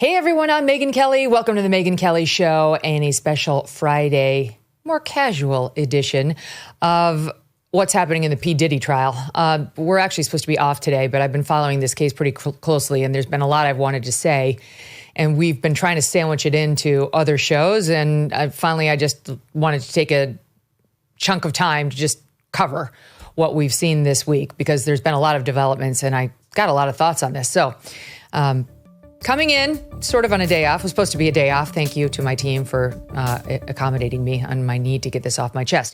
Hey everyone, I'm Megyn Kelly. Welcome to the Megyn Kelly Show and a special Friday, more casual edition of what's happening in the P. Diddy trial. We're actually supposed to be off today, but I've been following this case pretty closely, and there's been a lot I've wanted to say. And we've been trying to sandwich it into other shows, and I just wanted to take a chunk of time to just cover what we've seen this week, because there's been a lot of developments, and I got a lot of thoughts on this. So, coming in sort of on a day off. It was supposed to be a day off. Thank you to my team for accommodating me on my need to get this off my chest.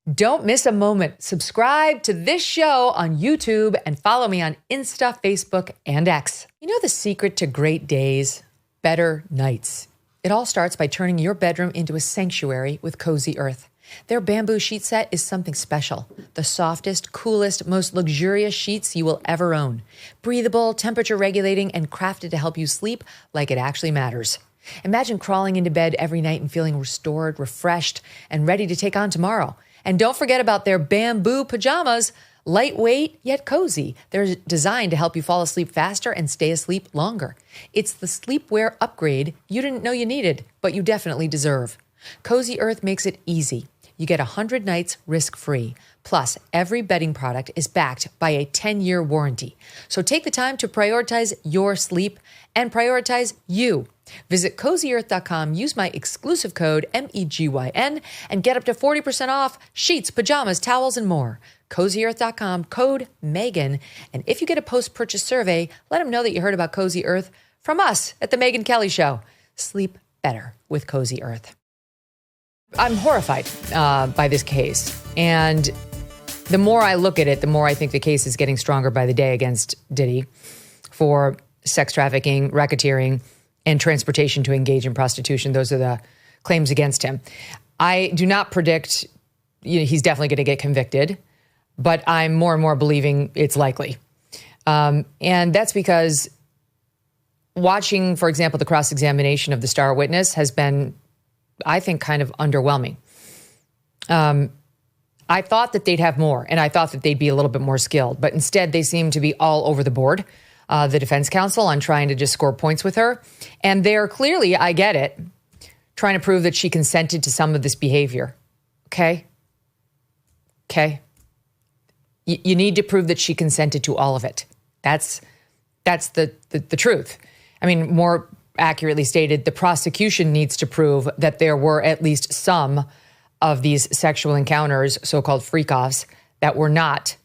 Don't miss a moment. Subscribe to this show on YouTube and follow me on Insta, Facebook, and X. You know the secret to great days? Better nights. It all starts by turning your bedroom into a sanctuary with Cozy Earth. Their bamboo sheet set is something special. The softest, coolest, most luxurious sheets you will ever own. Breathable, temperature regulating, and crafted to help you sleep like it actually matters. Imagine crawling into bed every night and feeling restored, refreshed, and ready to take on tomorrow. And don't forget about their bamboo pajamas. Lightweight, yet cozy. They're designed to help you fall asleep faster and stay asleep longer. It's the sleepwear upgrade you didn't know you needed, but you definitely deserve. Cozy Earth makes it easy. You get 100 nights risk-free. Plus, every bedding product is backed by a 10-year warranty. So take the time to prioritize your sleep and prioritize you. Visit CozyEarth.com, use my exclusive code MEGYN, and get up to 40% off sheets, pajamas, towels, and more. CozyEarth.com, code Megyn. And if you get a post-purchase survey, let them know that you heard about Cozy Earth from us at The Megyn Kelly Show. Sleep better with Cozy Earth. I'm horrified by this case. And the more I look at it, the more I think the case is getting stronger by the day against Diddy for sex trafficking, racketeering, and transportation to engage in prostitution. Those are the claims against him. I do not predict he's definitely going to get convicted, but I'm more and more believing it's likely. And that's because watching, for example, the cross-examination of the star witness has been, I think, kind of underwhelming. I thought that they'd have more, and I thought that they'd be a little bit more skilled, but instead they seem to be all over the board, the defense counsel, on trying to just score points with her. And they're clearly, I get it, trying to prove that she consented to some of this behavior. Okay? You need to prove that she consented to all of it. That's the truth. I mean, more accurately stated, the prosecution needs to prove that there were at least some of these sexual encounters, so-called freak-offs, that were not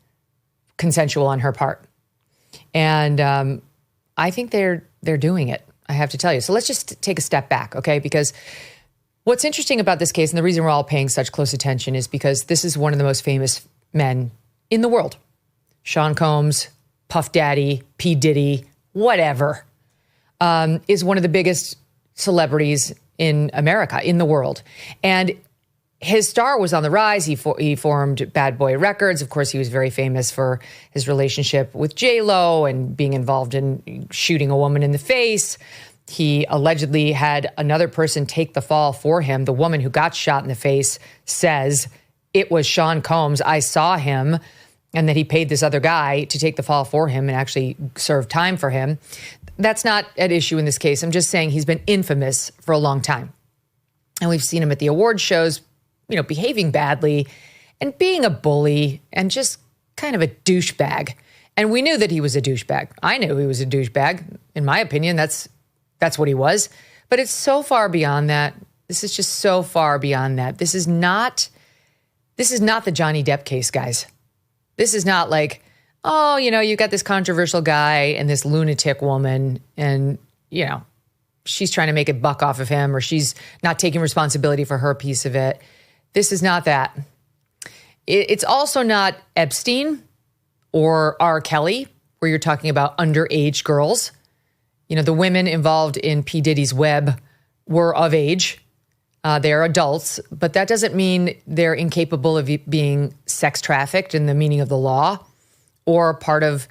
consensual on her part. And I think they're doing it, I have to tell you. So let's just take a step back, okay? Because what's interesting about this case, and the reason we're all paying such close attention, is because this is one of the most famous men in the world. Sean Combs, Puff Daddy, P. Diddy, whatever. Is one of the biggest celebrities in America, in the world. And his star was on the rise. He formed Bad Boy Records. Of course, he was very famous for his relationship with J-Lo and being involved in shooting a woman in the face. He allegedly had another person take the fall for him. The woman who got shot in the face says, it was Sean Combs. I saw him. And that he paid this other guy to take the fall for him and actually serve time for him. That's not at issue in this case. I'm just saying he's been infamous for a long time. And we've seen him at the award shows, behaving badly and being a bully and just kind of a douchebag. And we knew that he was a douchebag. I knew he was a douchebag. In my opinion, that's what he was. But it's so far beyond that. This is just so far beyond that. This is not the Johnny Depp case, guys. This is not like, oh, you got this controversial guy and this lunatic woman and, she's trying to make a buck off of him or she's not taking responsibility for her piece of it. This is not that. It's also not Epstein or R. Kelly, where you're talking about underage girls. The women involved in P. Diddy's web were of age. They're adults, but that doesn't mean they're incapable of being sex trafficked in the meaning of the law or part of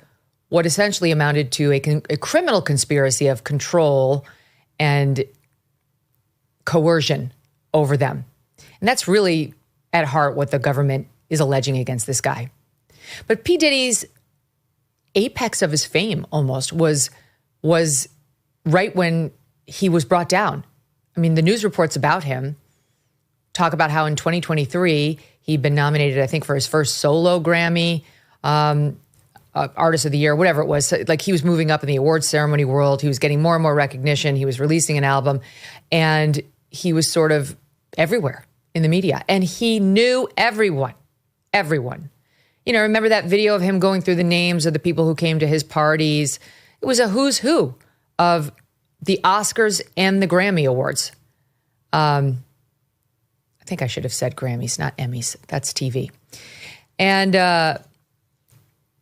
what essentially amounted to a criminal conspiracy of control and coercion over them. And that's really at heart what the government is alleging against this guy. But P. Diddy's apex of his fame almost was right when he was brought down. I mean, the news reports about him talk about how in 2023, he'd been nominated, I think, for his first solo Grammy, Artist of the Year, whatever it was. Like, he was moving up in the awards ceremony world. He was getting more and more recognition. He was releasing an album, and he was sort of everywhere in the media. And he knew everyone. You know, remember that video of him going through the names of the people who came to his parties? It was a who's who of the Oscars and the Grammy Awards. I think I should have said Grammys, not Emmys. That's TV. And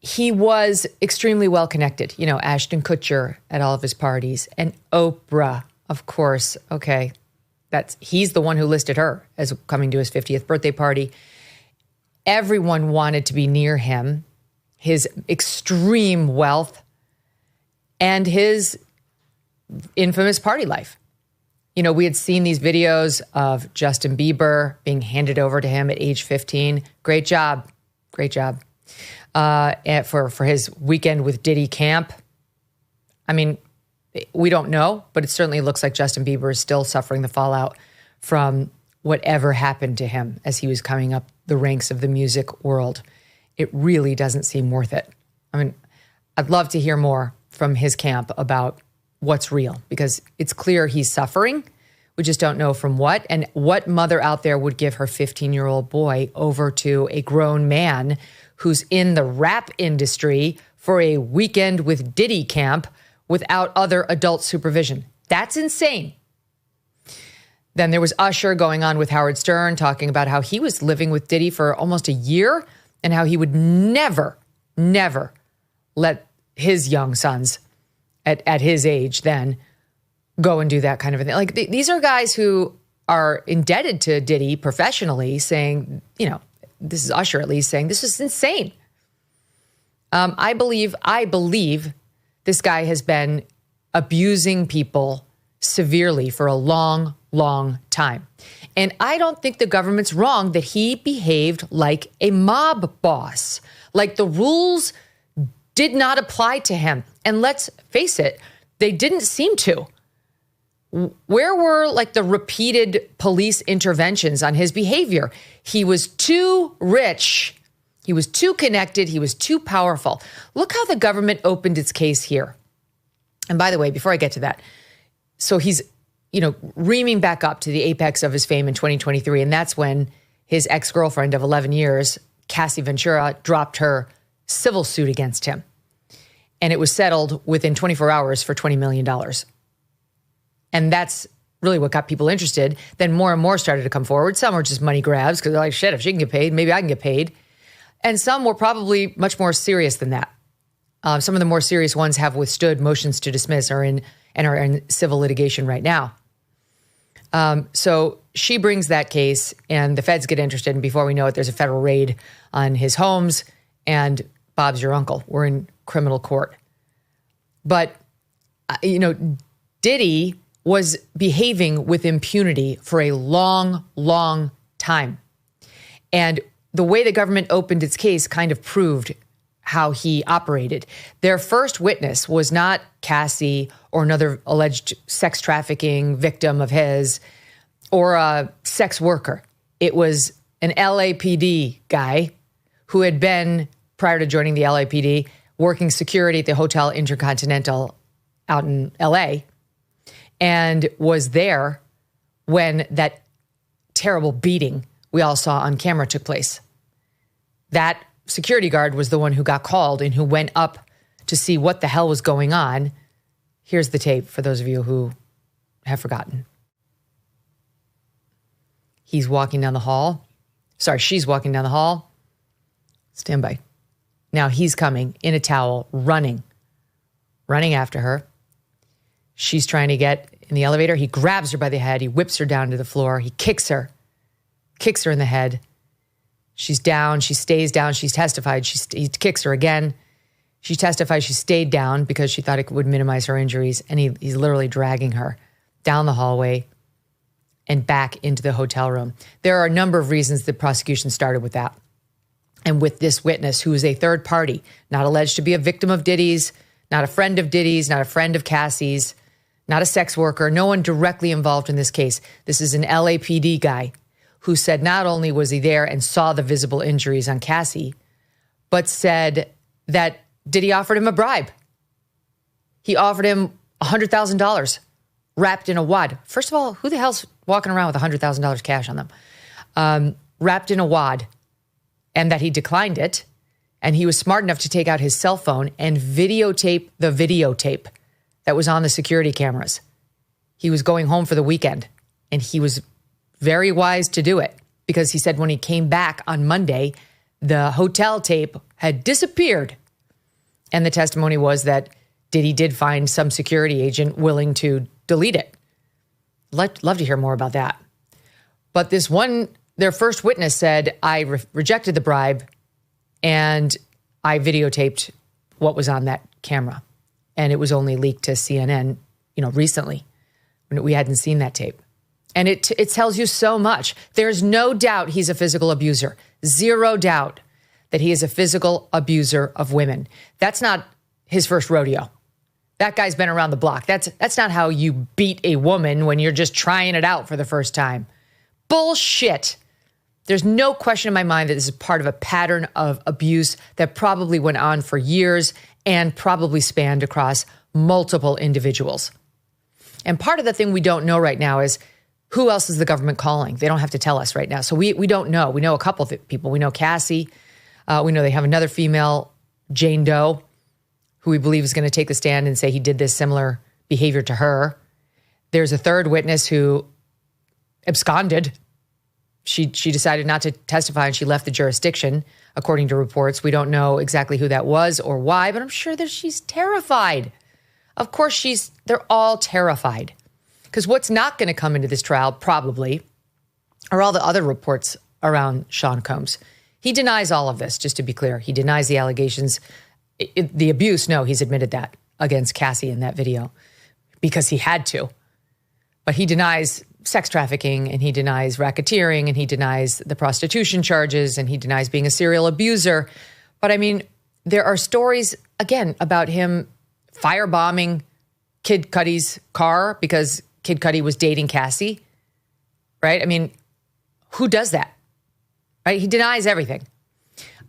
he was extremely well connected. You know, Ashton Kutcher at all of his parties, and Oprah, of course. Okay, he's the one who listed her as coming to his 50th birthday party. Everyone wanted to be near him, his extreme wealth, and his infamous party life. You know, we had seen these videos of Justin Bieber being handed over to him at age 15. Great job. For his weekend with Diddy camp. I mean, we don't know, but it certainly looks like Justin Bieber is still suffering the fallout from whatever happened to him as he was coming up the ranks of the music world. It really doesn't seem worth it. I mean, I'd love to hear more from his camp about what's real, because it's clear he's suffering. We just don't know from what. And what mother out there would give her 15-year-old boy over to a grown man who's in the rap industry for a weekend with Diddy camp without other adult supervision? That's insane. Then there was Usher going on with Howard Stern, talking about how he was living with Diddy for almost a year and how he would never let his young sons at his age then go and do that kind of a thing. Like, these are guys who are indebted to Diddy professionally, saying, you know, this is Usher at least saying, this is insane. I believe this guy has been abusing people severely for a long time. And I don't think the government's wrong that he behaved like a mob boss. Like, the rules did not apply to him. And let's face it, they didn't seem to. Where were, like, the repeated police interventions on his behavior? He was too rich. He was too connected. He was too powerful. Look how the government opened its case here. And by the way, before I get to that, so he's, you know, reaming back up to the apex of his fame in 2023. And that's when his ex-girlfriend of 11 years, Cassie Ventura, dropped her civil suit against him. And it was settled within 24 hours for $20 million. And that's really what got people interested. Then more and more started to come forward. Some were just money grabs because they're like, shit, if she can get paid, maybe I can get paid. And some were probably much more serious than that. Some of the more serious ones have withstood motions to dismiss or are in civil litigation right now. So she brings that case and the feds get interested. And before we know it, there's a federal raid on his homes and Bob's your uncle. We're in criminal court. But, you know, Diddy was behaving with impunity for a long time. And the way the government opened its case kind of proved how he operated. Their first witness was not Cassie or another alleged sex trafficking victim of his or a sex worker. It was an LAPD guy who had been, prior to joining the LAPD, working security at the Hotel Intercontinental out in LA, and was there when that terrible beating we all saw on camera took place. That security guard was the one who got called and who went up to see what the hell was going on. Here's the tape for those of you who have forgotten. He's walking down the hall. Sorry, she's walking down the hall. Stand by. Now he's coming in a towel, running after her. She's trying to get in the elevator. He grabs her by the head. He whips her down to the floor. He kicks her in the head. She's down. She stays down. She's testified. He kicks her again. She testifies she stayed down because she thought it would minimize her injuries. And he's literally dragging her down the hallway and back into the hotel room. There are a number of reasons the prosecution started with that. And with this witness, who is a third party, not alleged to be a victim of Diddy's, not a friend of Diddy's, not a friend of Cassie's, not a sex worker, no one directly involved in this case. This is an LAPD guy who said not only was he there and saw the visible injuries on Cassie, but said that Diddy offered him a bribe. He offered him $100,000 wrapped in a wad. First of all, who the hell's walking around with $100,000 cash on them? Wrapped in a wad, and that he declined it. And he was smart enough to take out his cell phone and videotape the videotape that was on the security cameras. He was going home for the weekend, and he was very wise to do it because he said when he came back on Monday, the hotel tape had disappeared. And the testimony was that Diddy did find some security agent willing to delete it. Love to hear more about that. But their first witness said, I rejected the bribe and I videotaped what was on that camera. And it was only leaked to CNN, recently when we hadn't seen that tape. And it tells you so much. There's no doubt he's a physical abuser. Zero doubt that he is a physical abuser of women. That's not his first rodeo. That guy's been around the block. That's not how you beat a woman when you're just trying it out for the first time. Bullshit. There's no question in my mind that this is part of a pattern of abuse that probably went on for years and probably spanned across multiple individuals. And part of the thing we don't know right now is who else is the government calling? They don't have to tell us right now. So we don't know. We know a couple of people. We know Cassie. We know they have another female, Jane Doe, who we believe is going to take the stand and say he did this similar behavior to her. There's a third witness who absconded. She decided not to testify and she left the jurisdiction, according to reports. We don't know exactly who that was or why, but I'm sure that she's terrified. Of course, they're all terrified. Because what's not going to come into this trial, probably, are all the other reports around Sean Combs. He denies all of this, just to be clear. He denies the allegations. The abuse, no, he's admitted that against Cassie in that video because he had to. But he denies sex trafficking and he denies racketeering and he denies the prostitution charges and he denies being a serial abuser. But I mean, there are stories, again, about him firebombing Kid Cudi's car because Kid Cudi was dating Cassie, right? I mean, who does that, right? He denies everything.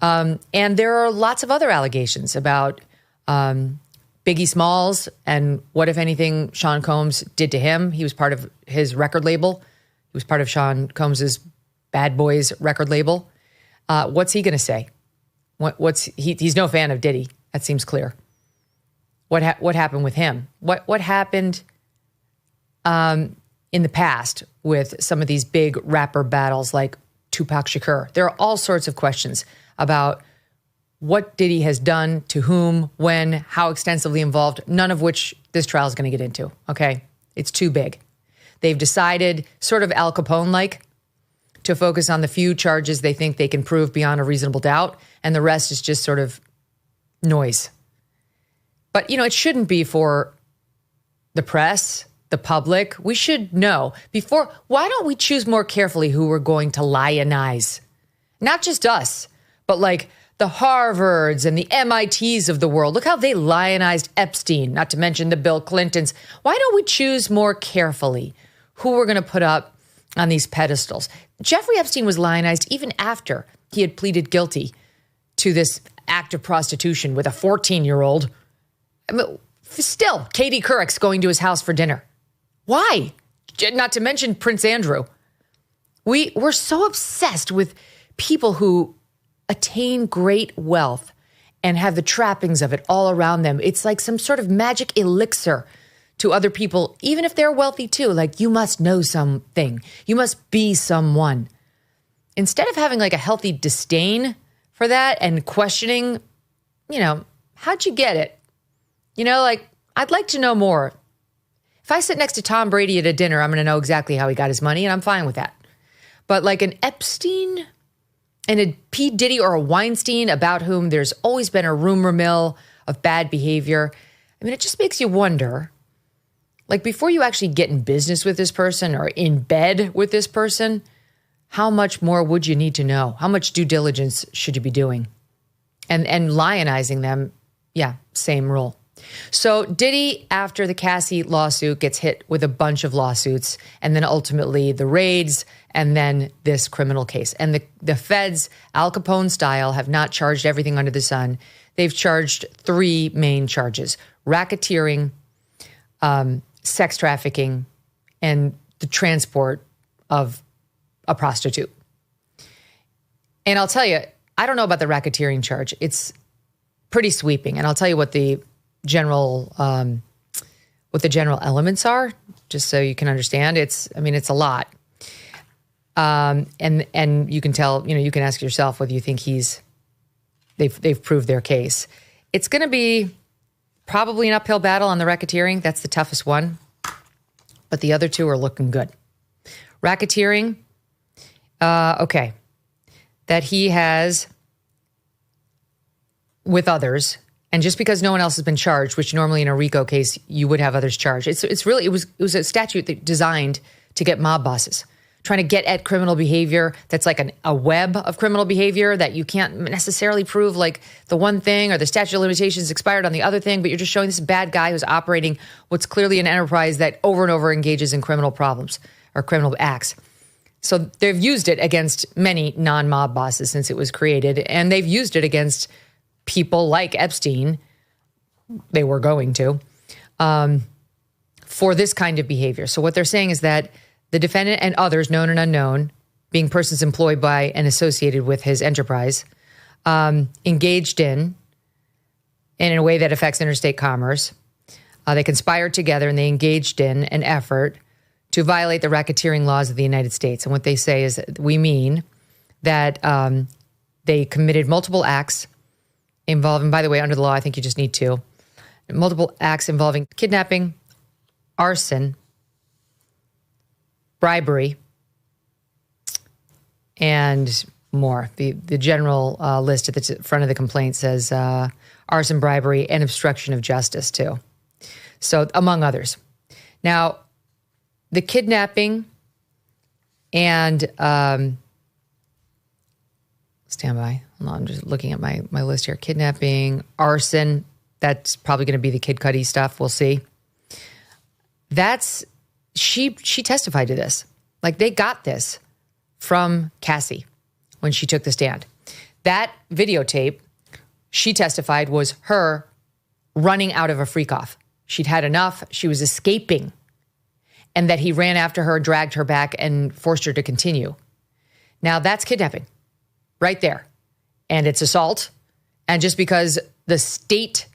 And there are lots of other allegations about Biggie Smalls and what, if anything, Sean Combs did to him. He was part of his record label. He was part of Sean Combs's Bad Boys record label. What's he going to say? He's no fan of Diddy. That seems clear. What happened with him? What happened in the past with some of these big rapper battles like Tupac Shakur? There are all sorts of questions about what Diddy has done, to whom, when, how extensively involved, none of which this trial is going to get into, okay? It's too big. They've decided, sort of Al Capone-like, to focus on the few charges they think they can prove beyond a reasonable doubt, and the rest is just sort of noise. But, it shouldn't be for the press, the public. We should know. Why don't we choose more carefully who we're going to lionize? Not just us, but like the Harvards and the MITs of the world. Look how they lionized Epstein, not to mention the Bill Clintons. Why don't we choose more carefully who we're going to put up on these pedestals? Jeffrey Epstein was lionized even after he had pleaded guilty to this act of prostitution with a 14-year-old. I mean, still, Katie Couric's going to his house for dinner. Why? Not to mention Prince Andrew. We're so obsessed with people who attain great wealth and have the trappings of it all around them. It's like some sort of magic elixir to other people, even if they're wealthy too. Like, you must know something. You must be someone. Instead of having like a healthy disdain for that and questioning, how'd you get it? I'd like to know more. If I sit next to Tom Brady at a dinner, I'm going to know exactly how he got his money, and I'm fine with that. But like an Epstein and a P. Diddy or a Weinstein, about whom there's always been a rumor mill of bad behavior, I mean, it just makes you wonder, like, before you actually get in business with this person or in bed with this person, how much more would you need to know? How much due diligence should you be doing? And lionizing them, yeah, same rule. So Diddy, after the Cassie lawsuit, gets hit with a bunch of lawsuits, and then ultimately the raids, and then this criminal case. And the feds, Al Capone style, have not charged everything under the sun. They've charged 3 main charges: racketeering, sex trafficking, and the transport of a prostitute. And I'll tell you, I don't know about the racketeering charge. It's pretty sweeping. And I'll tell you what the general elements are, just so you can understand. It's a lot. And you can tell, you can ask yourself whether you think they've proved their case. It's going to be probably an uphill battle on the racketeering. That's the toughest one. But the other 2 are looking good. Racketeering, okay. That he has with others, and just because no one else has been charged, which normally in a RICO case you would have others charged. It was a statute designed to get mob bosses, trying to get at criminal behavior that's like a web of criminal behavior that you can't necessarily prove, like the one thing or the statute of limitations expired on the other thing, but you're just showing this bad guy who's operating what's clearly an enterprise that over and over engages in criminal problems or criminal acts. So they've used it against many non-mob bosses since it was created, and they've used it against people like Epstein, they were going to, for this kind of behavior. So what they're saying is that the defendant and others, known and unknown, being persons employed by and associated with his enterprise, engaged in a way that affects interstate commerce. They conspired together and they engaged in an effort to violate the racketeering laws of the United States. And what they say is that we mean that they committed multiple acts involving, by the way, under the law, I think you just need 2, multiple acts involving kidnapping, arson, bribery, and more. The general list at the front of the complaint says arson, bribery, and obstruction of justice, too. So, among others. Now, the kidnapping and stand by. Hold on, I'm just looking at my list here. Kidnapping, arson. That's probably going to be the Kid Cudi stuff. We'll see. She testified to this. Like, they got this from Cassie when she took the stand. That videotape, she testified, was her running out of a freak off. She'd had enough. She was escaping. And that he ran after her, dragged her back, and forced her to continue. Now, that's kidnapping right there. And it's assault. And just because the state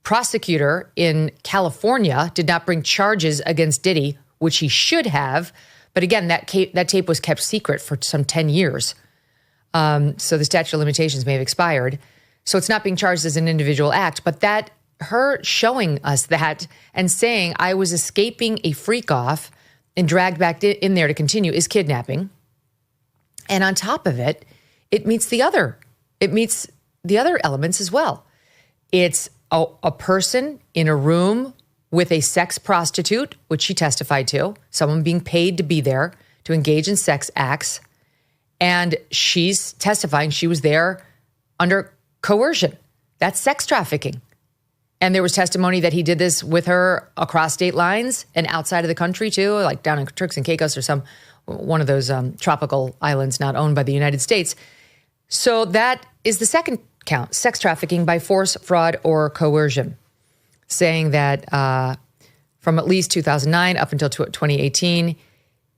prosecutor in California did not bring charges against Diddy, which he should have, but again, that tape was kept secret for some 10 years. So the statute of limitations may have expired. So it's not being charged as an individual act, but that her showing us that and saying I was escaping a freak off and dragged back in there to continue is kidnapping. And on top of it, it meets the other elements as well. It's a person in a room with a sex prostitute, which she testified to, someone being paid to be there to engage in sex acts. And she's testifying she was there under coercion. That's sex trafficking. And there was testimony that he did this with her across state lines and outside of the country too, like down in Turks and Caicos or one of those tropical islands not owned by the United States. So that is the second count, sex trafficking by force, fraud, or coercion, saying that from at least 2009 up until 2018,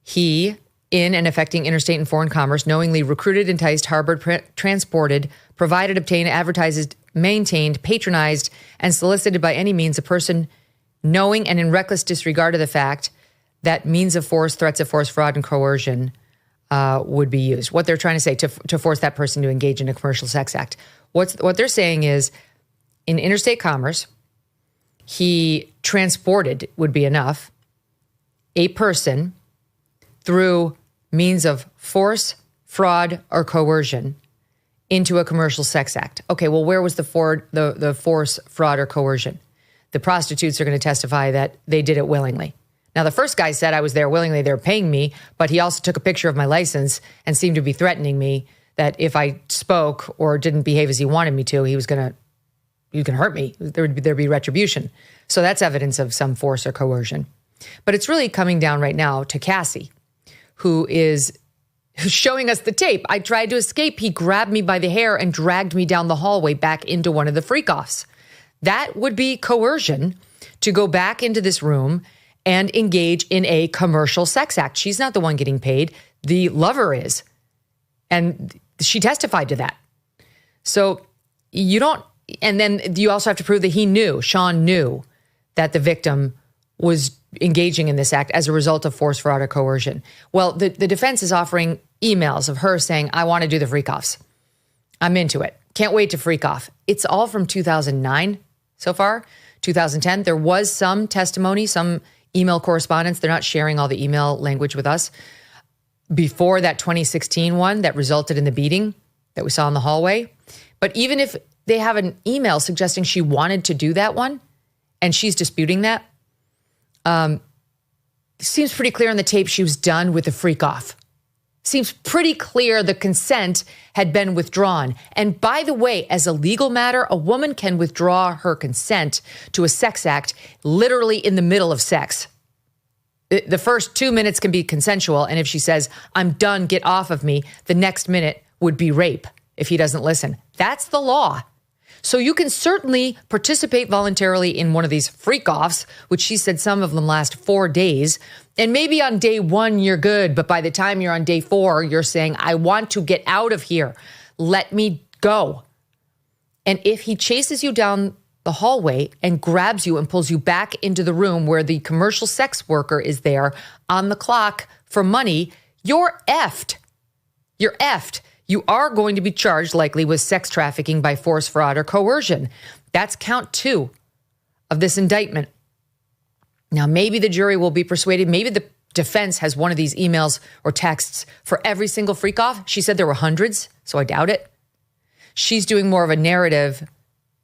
he, in and affecting interstate and foreign commerce, knowingly recruited, enticed, harbored, transported, provided, obtained, advertised, maintained, patronized, and solicited by any means a person knowing and in reckless disregard of the fact that means of force, threats of force, fraud, and coercion would be used. What they're trying to say, to force that person to engage in a commercial sex act. What they're saying is, in interstate commerce, he transported, would be enough, a person through means of force, fraud, or coercion into a commercial sex act. Okay, well, where was the force, fraud, or coercion? The prostitutes are going to testify that they did it willingly. Now, the first guy said I was there willingly, they were paying me, but he also took a picture of my license and seemed to be threatening me that if I spoke or didn't behave as he wanted me to, he was going you can hurt me. There'd be retribution. So that's evidence of some force or coercion. But it's really coming down right now to Cassie, who's showing us the tape. I tried to escape. He grabbed me by the hair and dragged me down the hallway back into one of the freak-offs. That would be coercion to go back into this room and engage in a commercial sex act. She's not the one getting paid. The lover is. And she testified to that. So you don't, and then you also have to prove that Sean knew that the victim was engaging in this act as a result of force, fraud, or coercion. Well, the defense is offering emails of her saying, I want to do the freak-offs. I'm into it. Can't wait to freak off. It's all from 2009 so far, 2010. There was some testimony, some email correspondence. They're not sharing all the email language with us. Before that 2016 one that resulted in the beating that we saw in the hallway. But even if they have an email suggesting she wanted to do that one and she's disputing that, it seems pretty clear on the tape she was done with the freak off. Seems pretty clear the consent had been withdrawn. And by the way, as a legal matter, a woman can withdraw her consent to a sex act literally in the middle of sex. The first 2 minutes can be consensual. And if she says, I'm done, get off of me, the next minute would be rape if he doesn't listen. That's the law. So you can certainly participate voluntarily in one of these freak-offs, which she said some of them last 4 days. And maybe on day 1, you're good. But by the time you're on day 4, you're saying, I want to get out of here. Let me go. And if he chases you down the hallway and grabs you and pulls you back into the room where the commercial sex worker is there on the clock for money, you're effed. You're effed. You are going to be charged likely with sex trafficking by force, fraud, or coercion. That's count 2 of this indictment. Now, maybe the jury will be persuaded. Maybe the defense has one of these emails or texts for every single freak-off. She said there were hundreds, so I doubt it. She's doing more of a narrative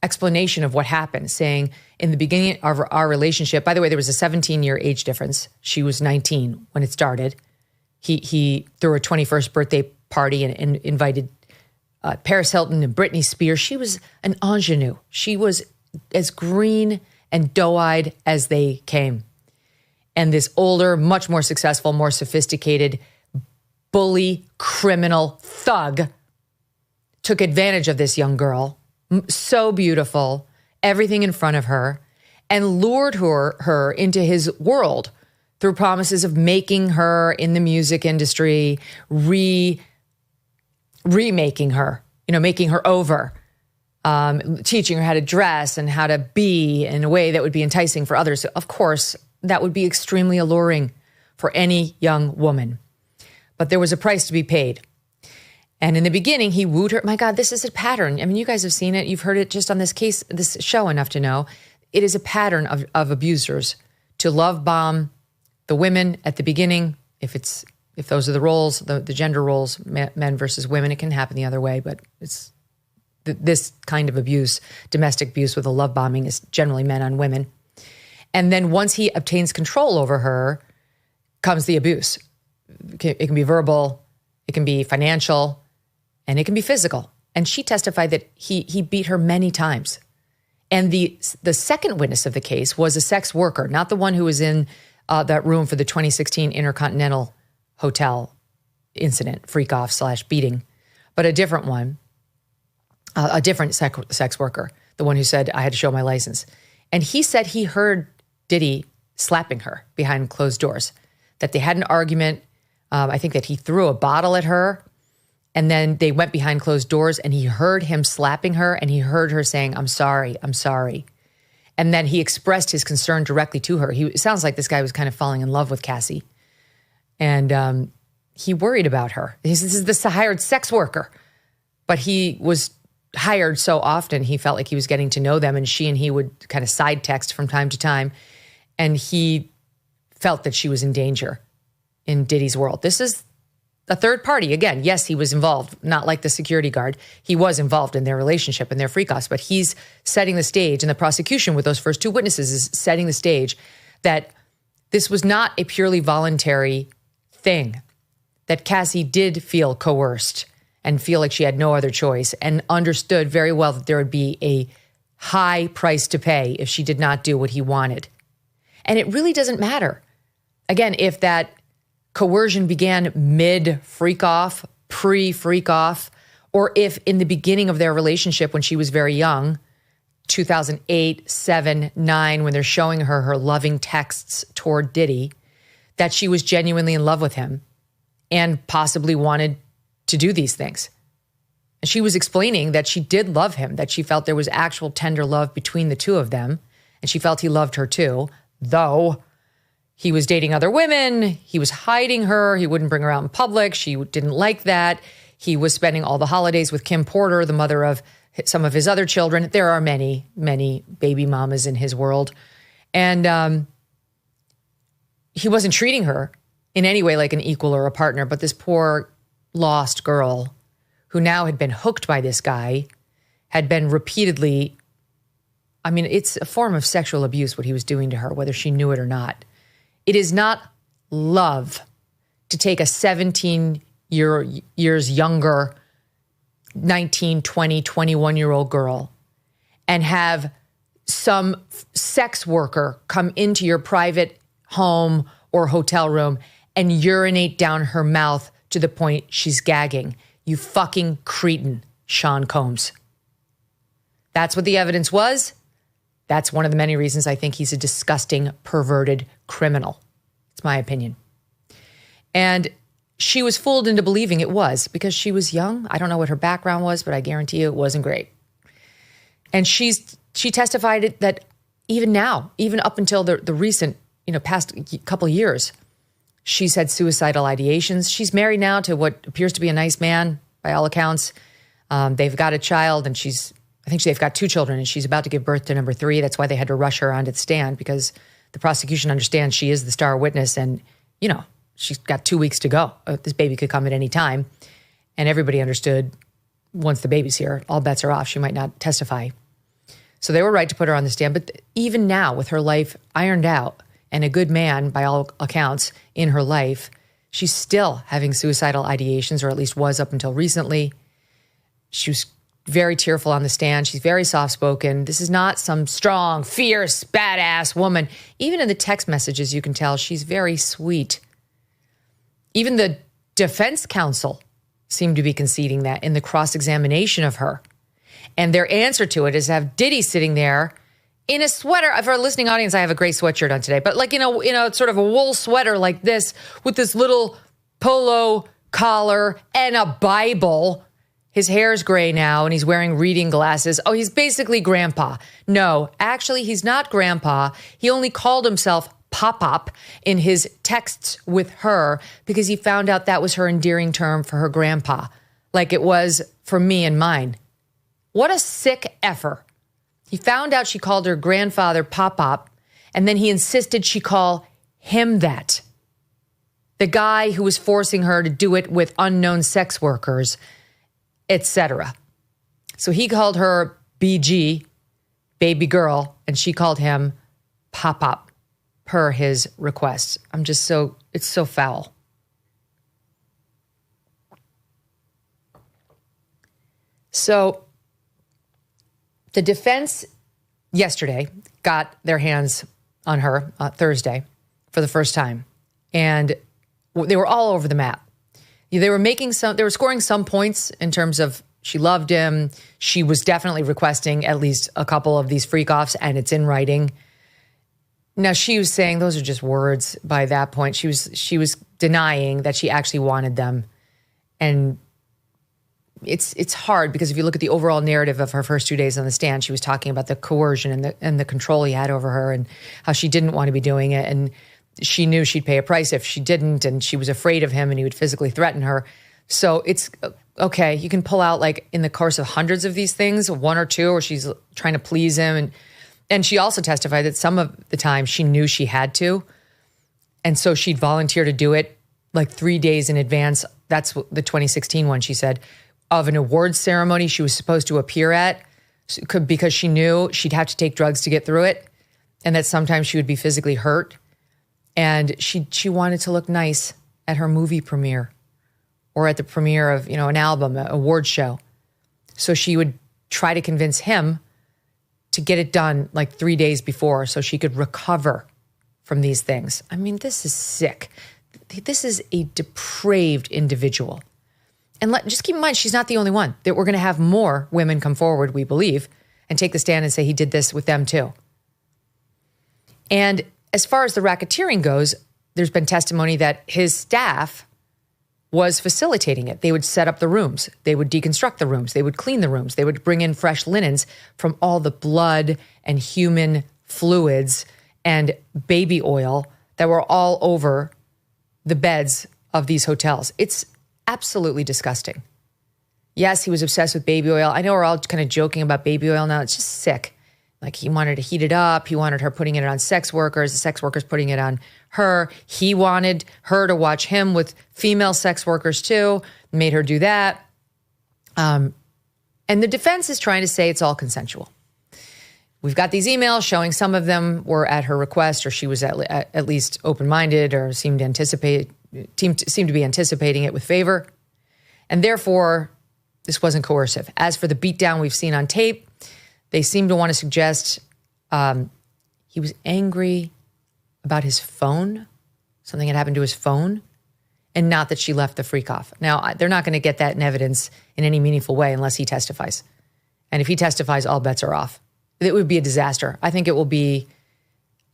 explanation of what happened, saying in the beginning of our relationship, by the way, there was a 17-year age difference. She was 19 when it started. He threw her 21st birthday party and invited Paris Hilton and Britney Spears. She was an ingenue. She was as green and doe-eyed as they came. And this older, much more successful, more sophisticated, bully, criminal, thug took advantage of this young girl, so beautiful, everything in front of her, and lured her into his world through promises of making her in the music industry, remaking her, making her over, teaching her how to dress and how to be in a way that would be enticing for others. Of course, that would be extremely alluring for any young woman. But there was a price to be paid. And in the beginning, he wooed her. My God, this is a pattern. I mean, you guys have seen it. You've heard it just on this case, this show enough to know. It is a pattern of abusers to love bomb the women at the beginning. If those are the roles, the gender roles, men versus women, it can happen the other way. But it's this kind of abuse, domestic abuse with a love bombing, is generally men on women. And then once he obtains control over her, comes the abuse. It can be verbal, it can be financial, and it can be physical. And she testified that he beat her many times. And the second witness of the case was a sex worker, not the one who was in that room for the 2016 Intercontinental Hotel incident, freak-off / beating, but a different one, a different sex worker, the one who said, I had to show my license. And he said he heard Diddy slapping her behind closed doors, that they had an argument. I think that he threw a bottle at her, and then they went behind closed doors, and he heard him slapping her, and he heard her saying, I'm sorry, I'm sorry. And then he expressed his concern directly to her. It sounds like this guy was kind of falling in love with Cassie. And he worried about her. This is the hired sex worker. But he was hired so often, he felt like he was getting to know them, and she and he would kind of side text from time to time. And he felt that she was in danger in Diddy's world. This is a third party. Again, yes, he was involved, not like the security guard. He was involved in their relationship and their freak-offs, but he's setting the stage, and the prosecution with those first 2 witnesses is setting the stage that this was not a purely voluntary thing, that Cassie did feel coerced and feel like she had no other choice, and understood very well that there would be a high price to pay if she did not do what he wanted. And it really doesn't matter. Again, if that coercion began mid-freak off, pre-freak off, or if in the beginning of their relationship when she was very young, 2008, 7, 9, when they're showing her loving texts toward Diddy, that she was genuinely in love with him and possibly wanted to do these things. And she was explaining that she did love him, that she felt there was actual tender love between the two of them, and she felt he loved her too, though he was dating other women, he was hiding her, he wouldn't bring her out in public, she didn't like that. He was spending all the holidays with Kim Porter, the mother of some of his other children. There are many, many baby mamas in his world. And he wasn't treating her in any way like an equal or a partner, but this poor lost girl who now had been hooked by this guy, had been repeatedly, I mean, it's a form of sexual abuse what he was doing to her, whether she knew it or not. It is not love to take a 17 years younger, 19, 20, 21-year-old girl and have some sex worker come into your private home or hotel room and urinate down her mouth to the point she's gagging. You fucking cretin, Sean Combs. That's what the evidence was. That's one of the many reasons I think he's a disgusting, perverted criminal. It's my opinion. And she was fooled into believing it was because she was young. I don't know what her background was, but I guarantee you it wasn't great. And she testified that even now, even up until the recent, past couple of years, she's had suicidal ideations. She's married now to what appears to be a nice man by all accounts. They've got a child and I think they've got 2 children and she's about to give birth to number 3. That's why they had to rush her onto the stand because the prosecution understands she is the star witness and, she's got 2 weeks to go. This baby could come at any time. And everybody understood once the baby's here, all bets are off. She might not testify. So they were right to put her on the stand. But even now, with her life ironed out and a good man, by all accounts, in her life, she's still having suicidal ideations, or at least was up until recently. She was very tearful on the stand. She's very soft-spoken. This is not some strong, fierce, badass woman. Even in the text messages, you can tell she's very sweet. Even the defense counsel seemed to be conceding that in the cross-examination of her. And their answer to it is to have Diddy sitting there in a sweater. For our listening audience, I have a gray sweatshirt on today, but like, sort of a wool sweater like this with this little polo collar and a Bible. His hair's gray now and he's wearing reading glasses. Oh, he's basically grandpa. No, actually, he's not grandpa. He only called himself Pop-Up in his texts with her because he found out that was her endearing term for her grandpa, like it was for me and mine. What a sick effer. He found out she called her grandfather Pop-Up, and then he insisted she call him that. The guy who was forcing her to do it with unknown sex workers, etc. So he called her BG, baby girl, and she called him Pop-Up per his request. It's so foul. So the defense yesterday got their hands on her Thursday for the first time. And they were all over the map. They were scoring some points in terms of she loved him. She was definitely requesting at least a couple of these freak-offs, and it's in writing. Now, she was saying those are just words by that point. She was denying that she actually wanted them. And it's hard because if you look at the overall narrative of her first 2 days on the stand, she was talking about the coercion and the control he had over her and how she didn't want to be doing it. And she knew she'd pay a price if she didn't, and she was afraid of him and he would physically threaten her. So it's okay. You can pull out, like, in the course of hundreds of these things, 1 or 2, or she's trying to please him. And she also testified that some of the time she knew she had to. And so she'd volunteer to do it like 3 days in advance. That's the 2016 one, she said, of an awards ceremony she was supposed to appear at because she knew she'd have to take drugs to get through it and that sometimes she would be physically hurt. And she wanted to look nice at her movie premiere or at the premiere of, an album, an award show. So she would try to convince him to get it done like 3 days before so she could recover from these things. I mean, this is sick. This is a depraved individual. And just keep in mind, she's not the only one. That we're going to have more women come forward, we believe, and take the stand and say he did this with them too. And as far as the racketeering goes, there's been testimony that his staff was facilitating it. They would set up the rooms. They would deconstruct the rooms. They would clean the rooms. They would bring in fresh linens from all the blood and human fluids and baby oil that were all over the beds of these hotels. It's absolutely disgusting. Yes, he was obsessed with baby oil. I know we're all kind of joking about baby oil now. It's just sick. Like he wanted to heat it up. He wanted her putting it on sex workers, the sex workers putting it on her. He wanted her to watch him with female sex workers too, made her do that. And the defense is trying to say it's all consensual. We've got these emails showing some of them were at her request, or she was at least open-minded, or seemed to be anticipating it with favor. And therefore, this wasn't coercive. As for the beatdown we've seen on tape, they seem to want to suggest he was angry about his phone, something had happened to his phone, and not that she left the freak off. Now, they're not going to get that in evidence in any meaningful way unless he testifies. And if he testifies, all bets are off. It would be a disaster. I think it will be,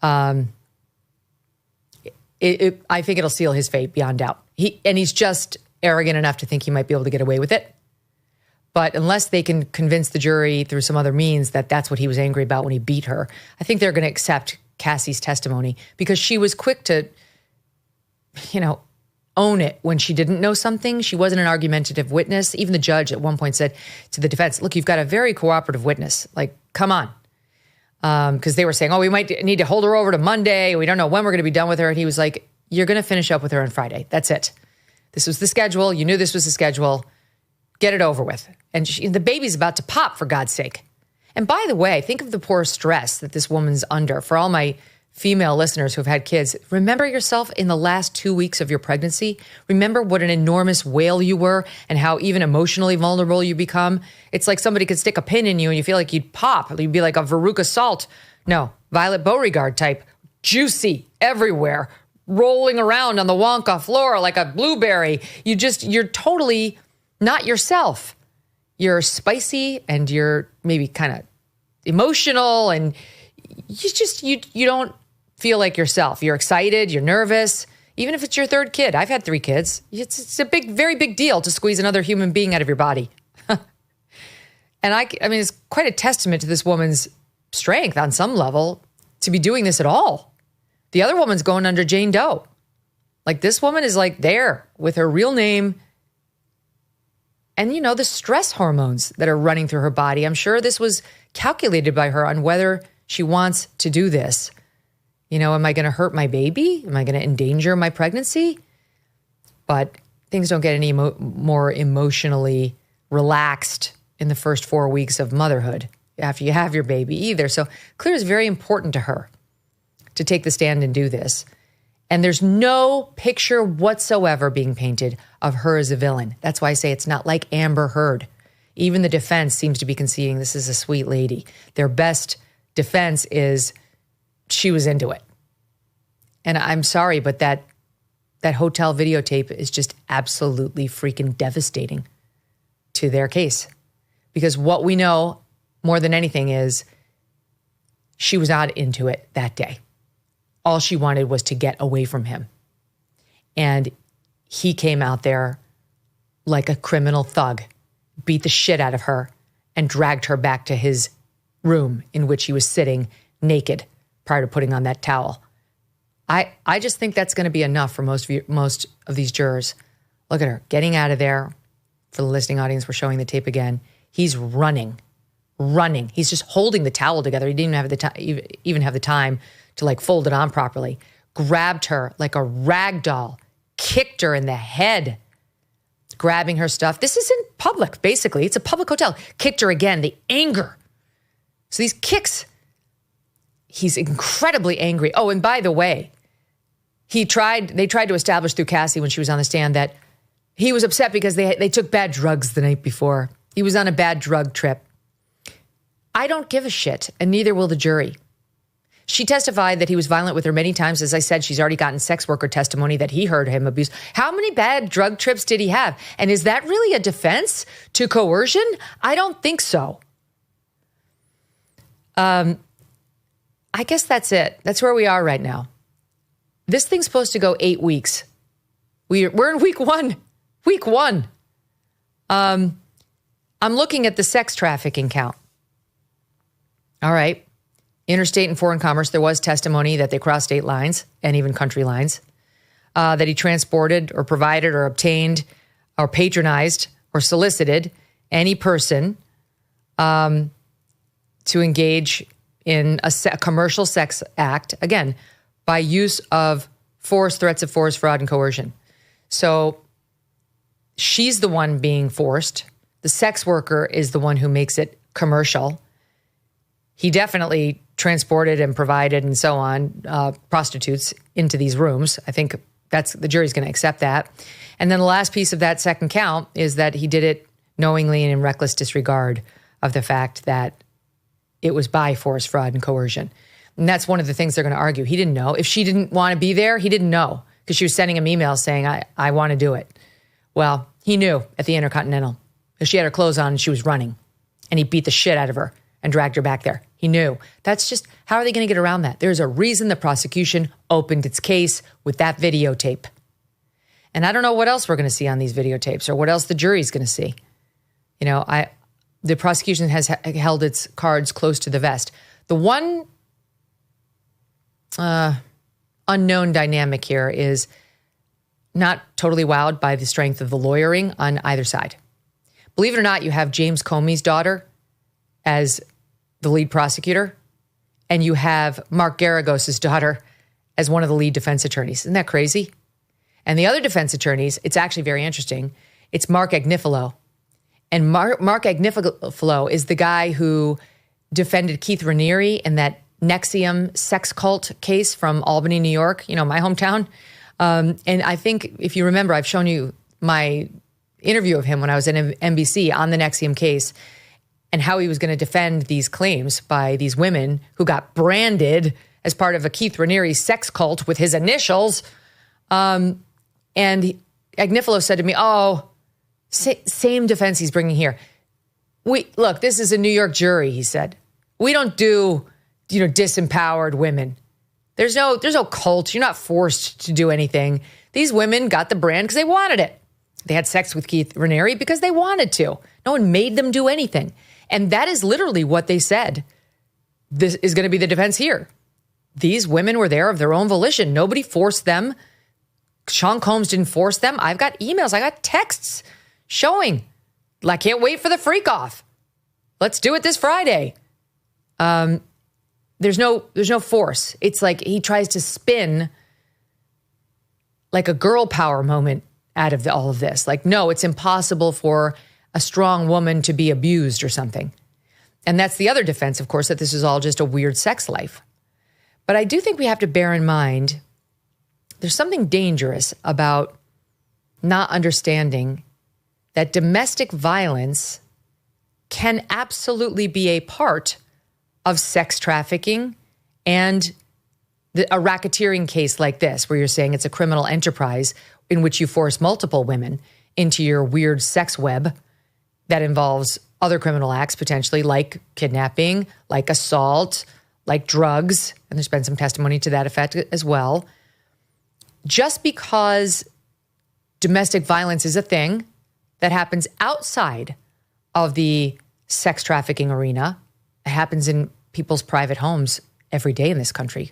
I think it'll seal his fate beyond doubt. He's just arrogant enough to think he might be able to get away with it. But unless they can convince the jury through some other means that that's what he was angry about when he beat her, I think they're going to accept Cassie's testimony because she was quick to, own it when she didn't know something. She wasn't an argumentative witness. Even the judge at one point said to the defense, look, you've got a very cooperative witness. Like, come on. Because they were saying, we might need to hold her over to Monday. We don't know when we're going to be done with her. And he was like, you're going to finish up with her on Friday. That's it. This was the schedule. You knew this was the schedule. Get it over with. And the baby's about to pop, for God's sake. And by the way, think of the poor stress that this woman's under. For all my female listeners who've had kids, remember yourself in the last 2 weeks of your pregnancy. Remember what an enormous whale you were and how even emotionally vulnerable you become. It's like somebody could stick a pin in you and you feel like you'd pop. You'd be like a Veruca Salt. No, Violet Beauregard type. Juicy everywhere. Rolling around on the Wonka floor like a blueberry. You're totally not yourself. You're spicy and you're maybe kind of emotional and you don't feel like yourself. You're excited, you're nervous, even if it's your third kid. I've had 3 kids. It's a very big deal to squeeze another human being out of your body. And I mean, it's quite a testament to this woman's strength on some level to be doing this at all. The other woman's going under Jane Doe. Like this woman is like there with her real name. And the stress hormones that are running through her body. I'm sure this was calculated by her on whether she wants to do this. Am I going to hurt my baby? Am I going to endanger my pregnancy? But things don't get any more emotionally relaxed in the first 4 weeks of motherhood after you have your baby either. So clear is very important to her to take the stand and do this. And there's no picture whatsoever being painted of her as a villain. That's why I say it's not like Amber Heard. Even the defense seems to be conceding this is a sweet lady. Their best defense is she was into it. And I'm sorry, but that hotel videotape is just absolutely freaking devastating to their case. Because what we know more than anything is she was not into it that day. All she wanted was to get away from him. And he came out there like a criminal thug, beat the shit out of her, and dragged her back to his room in which he was sitting naked prior to putting on that towel. I just think that's going to be enough for most of these jurors. Look at her getting out of there. For the listening audience, we're showing the tape again. He's running. He's just holding the towel together. He didn't even have the time to fold it on properly. Grabbed her like a rag doll, kicked her in the head, grabbing her stuff. This is in public, basically. It's a public hotel. Kicked her again, the anger. So these kicks, he's incredibly angry. Oh, and by the way, they tried to establish through Cassie when she was on the stand that he was upset because they took bad drugs the night before. He was on a bad drug trip. I don't give a shit, and neither will the jury. She testified that he was violent with her many times. As I said, she's already gotten sex worker testimony that he heard him abuse. How many bad drug trips did he have? And is that really a defense to coercion? I don't think so. I guess that's it. That's where we are right now. This thing's supposed to go 8 weeks. We're in week one. Week one. I'm looking at the sex trafficking count. All right. Interstate and foreign commerce, there was testimony that they crossed state lines and even country lines, that he transported or provided or obtained or patronized or solicited any person to engage in a commercial sex act, again, by use of force, threats of force, fraud, and coercion. So she's the one being forced. The sex worker is the one who makes it commercial. He definitely transported and provided and so on prostitutes into these rooms. I think the jury's going to accept that. And then the last piece of that second count is that he did it knowingly and in reckless disregard of the fact that it was by force, fraud, and coercion. And that's one of the things they're going to argue. He didn't know. If she didn't want to be there, he didn't know because she was sending him emails saying, I want to do it. Well, he knew at the Intercontinental. She had her clothes on and she was running. And he beat the shit out of her and dragged her back there. He knew. That's just, how are they going to get around that? There's a reason the prosecution opened its case with that videotape. And I don't know what else we're going to see on these videotapes or what else the jury's going to see. You know, the prosecution has held its cards close to the vest. The one unknown dynamic here is not totally wowed by the strength of the lawyering on either side. Believe it or not, you have James Comey's daughter as the lead prosecutor, and you have Mark Garagos' daughter as one of the lead defense attorneys. Isn't that crazy? And the other defense attorneys, it's actually very interesting. It's Mark Agnifilo. And Mark Agnifilo is the guy who defended Keith Raniere in that Nexium sex cult case from Albany, New York, my hometown. And I think, if you remember, I've shown you my interview of him when I was at NBC on the Nexium case and how he was going to defend these claims by these women who got branded as part of a Keith Raniere sex cult with his initials. And Agnifilo said to me, same defense he's bringing here. Look, this is a New York jury, he said. We don't do, disempowered women. There's no cult. You're not forced to do anything. These women got the brand because they wanted it. They had sex with Keith Raniere because they wanted to. No one made them do anything. And that is literally what they said. This is going to be the defense here. These women were there of their own volition. Nobody forced them. Sean Combs didn't force them. I've got emails. I got texts showing, I can't wait for the freak off. Let's do it this Friday. There's no force. It's like he tries to spin like a girl power moment out of all of this. Like, no, it's impossible for a strong woman to be abused or something. And that's the other defense, of course, that this is all just a weird sex life. But I do think we have to bear in mind there's something dangerous about not understanding that domestic violence can absolutely be a part of sex trafficking and a racketeering case like this, where you're saying it's a criminal enterprise in which you force multiple women into your weird sex web that involves other criminal acts, potentially like kidnapping, like assault, like drugs. And there's been some testimony to that effect as well. Just because domestic violence is a thing that happens outside of the sex trafficking arena, it happens in people's private homes every day in this country,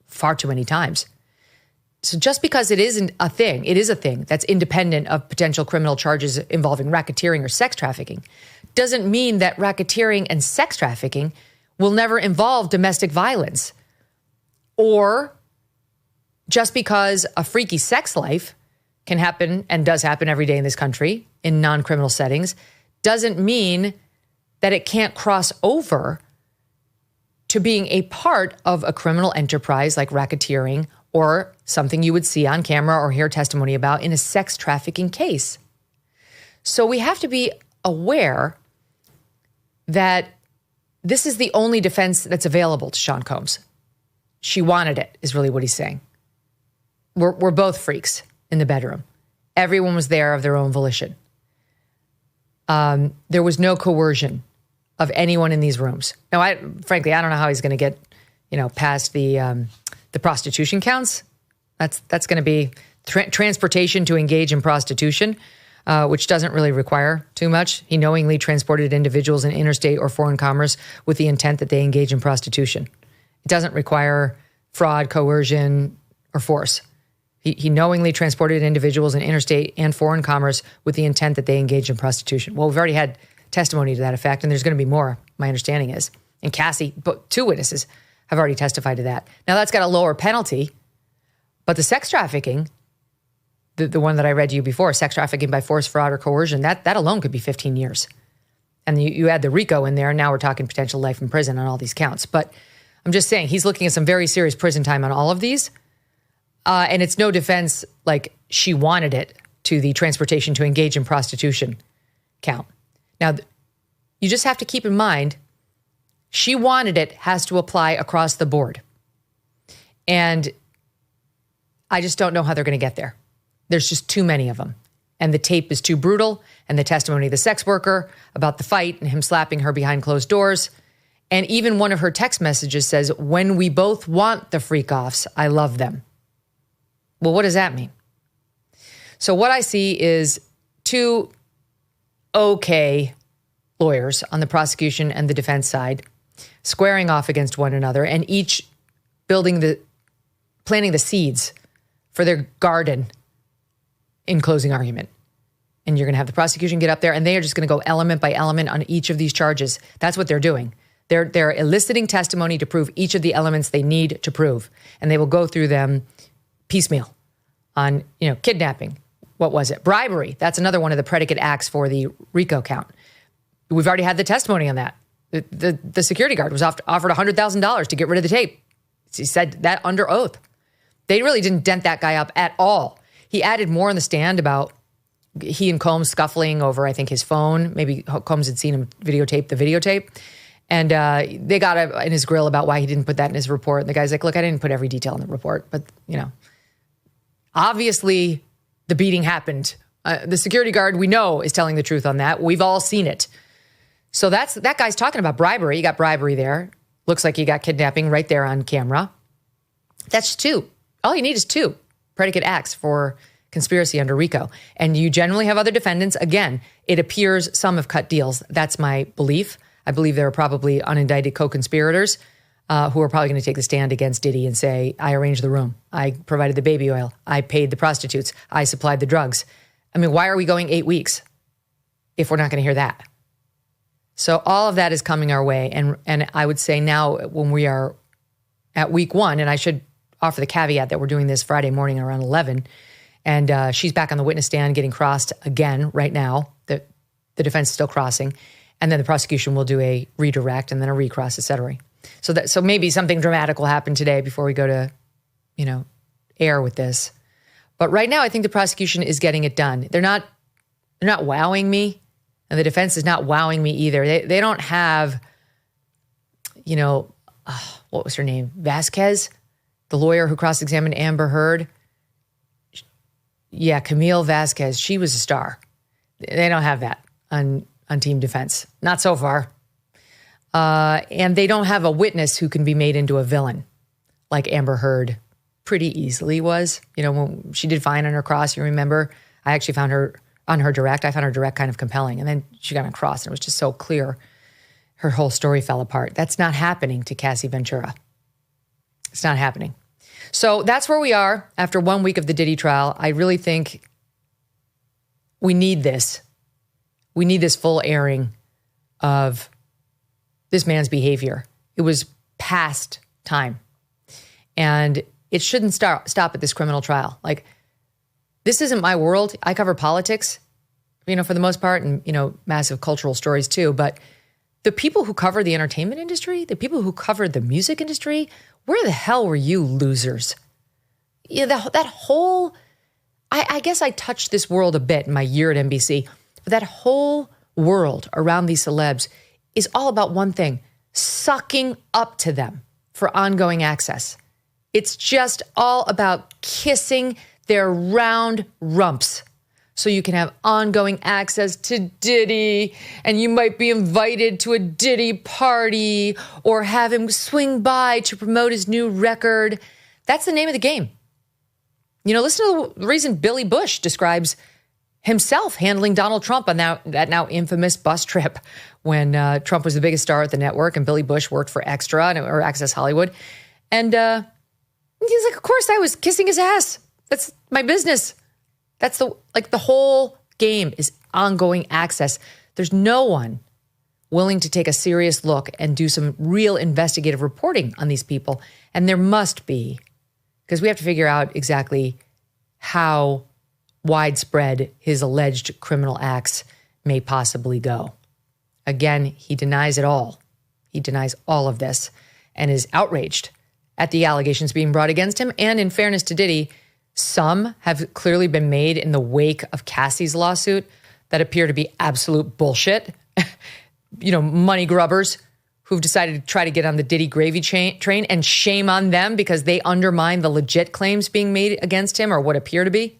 far too many times. So just because it isn't a thing, it is a thing that's independent of potential criminal charges involving racketeering or sex trafficking, doesn't mean that racketeering and sex trafficking will never involve domestic violence. Or just because a freaky sex life can happen and does happen every day in this country in non-criminal settings, doesn't mean that it can't cross over to being a part of a criminal enterprise like racketeering or something you would see on camera or hear testimony about in a sex trafficking case. So we have to be aware that this is the only defense that's available to Sean Combs. She wanted it, is really what he's saying. We're both freaks in the bedroom. Everyone was there of their own volition. There was no coercion of anyone in these rooms. Now, frankly, I don't know how he's going to get, past the prostitution counts. That's going to be transportation to engage in prostitution, which doesn't really require too much. He knowingly transported individuals in interstate or foreign commerce with the intent that they engage in prostitution. It doesn't require fraud, coercion, or force. He knowingly transported individuals in interstate and foreign commerce with the intent that they engage in prostitution. Well, we've already had testimony to that effect, and there's going to be more, my understanding is. And Cassie, but 2 witnesses have already testified to that. Now, that's got a lower penalty, but the sex trafficking, the one that I read to you before, sex trafficking by force, fraud, or coercion, that alone could be 15 years. And you add the RICO in there, and now we're talking potential life in prison on all these counts. But I'm just saying, he's looking at some very serious prison time on all of these. And it's no defense like she wanted it to the transportation to engage in prostitution count. Now, you just have to keep in mind, she wanted it has to apply across the board. And I just don't know how they're going to get there. There's just too many of them. And the tape is too brutal. And the testimony of the sex worker about the fight and him slapping her behind closed doors. And even one of her text messages says, when we both want the freak-offs, I love them. Well, what does that mean? So what I see is 2 okay lawyers on the prosecution and the defense side squaring off against one another and each planting the seeds for their garden in closing argument. And you're going to have the prosecution get up there and they are just going to go element by element on each of these charges. That's what they're doing. They're eliciting testimony to prove each of the elements they need to prove. And they will go through them piecemeal on, kidnapping. What was it? Bribery. That's another one of the predicate acts for the RICO count. We've already had the testimony on that. The security guard was offered $100,000 to get rid of the tape. He said that under oath. They really didn't dent that guy up at all. He added more on the stand about he and Combs scuffling over, I think, his phone. Maybe Combs had seen him videotape the videotape. And they got in his grill about why he didn't put that in his report. And the guy's like, look, I didn't put every detail in the report. But, obviously the beating happened. The security guard, we know, is telling the truth on that. We've all seen it. So that guy's talking about bribery. You got bribery there. Looks like you got kidnapping right there on camera. That's 2. All you need is 2 predicate acts for conspiracy under RICO. And you generally have other defendants. Again, it appears some have cut deals. That's my belief. I believe there are probably unindicted co-conspirators who are probably going to take the stand against Diddy and say, I arranged the room. I provided the baby oil. I paid the prostitutes. I supplied the drugs. I mean, why are we going 8 weeks if we're not going to hear that? So all of that is coming our way. And I would say now when we are at week 1, and I should offer the caveat that we're doing this Friday morning around 11, and she's back on the witness stand getting crossed again right now. The defense is still crossing. And then the prosecution will do a redirect and then a recross, et cetera. So maybe something dramatic will happen today before we go to, air with this. But right now, I think the prosecution is getting it done. They're not wowing me, and the defense is not wowing me either. They don't have, what was her name? Vasquez, the lawyer who cross-examined Amber Heard. Yeah, Camille Vasquez. She was a star. They don't have that on team defense. Not so far. And they don't have a witness who can be made into a villain like Amber Heard pretty easily was. When she did fine on her cross, you remember, I actually found her on her direct. I found her direct kind of compelling. And then she got on cross and it was just so clear. Her whole story fell apart. That's not happening to Cassie Ventura. It's not happening. So that's where we are after 1 week of the Diddy trial. I really think we need this. We need this full airing of this man's behavior. It was past time. And it shouldn't stop at this criminal trial. Like, this isn't my world. I cover politics, for the most part, and, massive cultural stories too. But the people who cover the entertainment industry, the people who cover the music industry, where the hell were you losers? Yeah, that whole, I guess I touched this world a bit in my year at NBC, but that whole world around these celebs is all about one thing. sucking up to them for ongoing access. It's just all about kissing their round rumps so you can have ongoing access to Diddy, and you might be invited to a Diddy party or have him swing by to promote his new record. That's the name of the game. You know, listen to the reason Billy Bush describes himself handling Donald Trump on that now infamous bus trip when Trump was the biggest star at the network and Billy Bush worked for Extra or Access Hollywood. And he's like, of course I was kissing his ass. That's my business. That's the whole game is ongoing access. There's no one willing to take a serious look and do some real investigative reporting on these people. And there must be, because we have to figure out exactly how widespread his alleged criminal acts may possibly go. Again, he denies it all. He denies all of this and is outraged at the allegations being brought against him. And in fairness to Diddy, some have clearly been made in the wake of Cassie's lawsuit that appear to be absolute bullshit. You know, money grubbers who've decided to try to get on the Diddy gravy train, and shame on them because they undermine the legit claims being made against him, or what appear to be.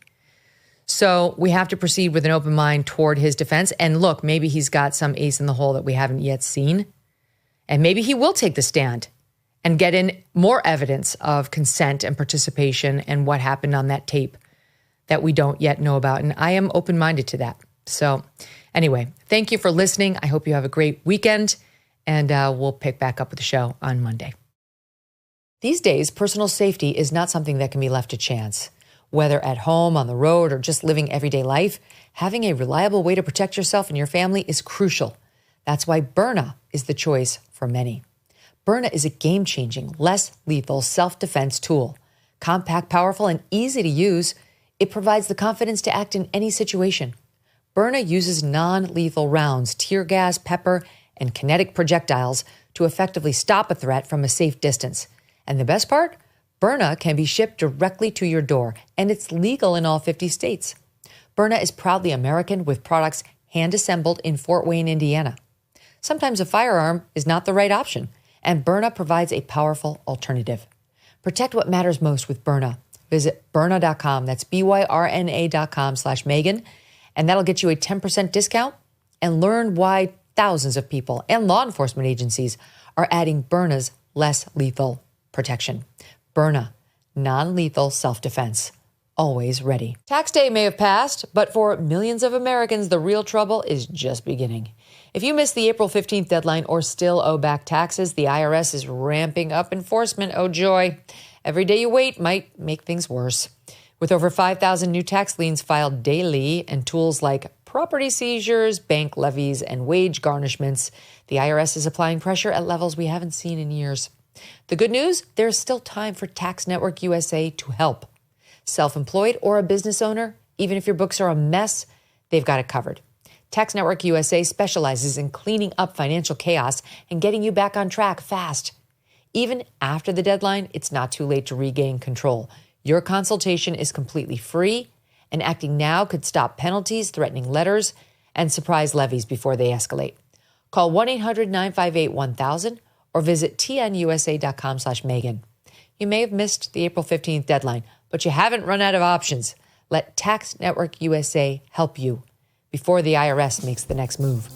So we have to proceed with an open mind toward his defense. And look, maybe he's got some ace in the hole that we haven't yet seen. And maybe he will take the stand and get in more evidence of consent and participation and what happened on that tape that we don't yet know about. And I am open-minded to that. So anyway, thank you for listening. I hope you have a great weekend, and we'll pick back up with the show on Monday. These days, personal safety is not something that can be left to chance. Whether at home, on the road, or just living everyday life, having a reliable way to protect yourself and your family is crucial. That's why Byrna is the choice for many. Byrna is a game-changing, less lethal self-defense tool. Compact, powerful, and easy to use, it provides the confidence to act in any situation. Byrna uses non-lethal rounds, tear gas, pepper, and kinetic projectiles to effectively stop a threat from a safe distance. And the best part? Byrna can be shipped directly to your door, and it's legal in all 50 states. Byrna is proudly American with products hand-assembled in Fort Wayne, Indiana. Sometimes a firearm is not the right option, and Byrna provides a powerful alternative. Protect what matters most with Byrna. Visit Byrna.com. That's BYRNA.com/Megyn. And that'll get you a 10% discount, and learn why thousands of people and law enforcement agencies are adding Byrna's less lethal protection. Byrna, non-lethal self-defense. Always ready. Tax day may have passed, but for millions of Americans, the real trouble is just beginning. If you missed the April 15th deadline or still owe back taxes, the IRS is ramping up enforcement. Oh, joy. Every day you wait might make things worse. With over 5,000 new tax liens filed daily and tools like property seizures, bank levies, and wage garnishments, the IRS is applying pressure at levels we haven't seen in years. The good news, there's still time for Tax Network USA to help. Self-employed or a business owner, even if your books are a mess, they've got it covered. Tax Network USA specializes in cleaning up financial chaos and getting you back on track fast. Even after the deadline, it's not too late to regain control. Your consultation is completely free, and acting now could stop penalties, threatening letters, and surprise levies before they escalate. Call 1-800-958-1000 or visit tnusa.com/Megyn. You may have missed the April 15th deadline, but you haven't run out of options. Let Tax Network USA help you before the IRS makes the next move.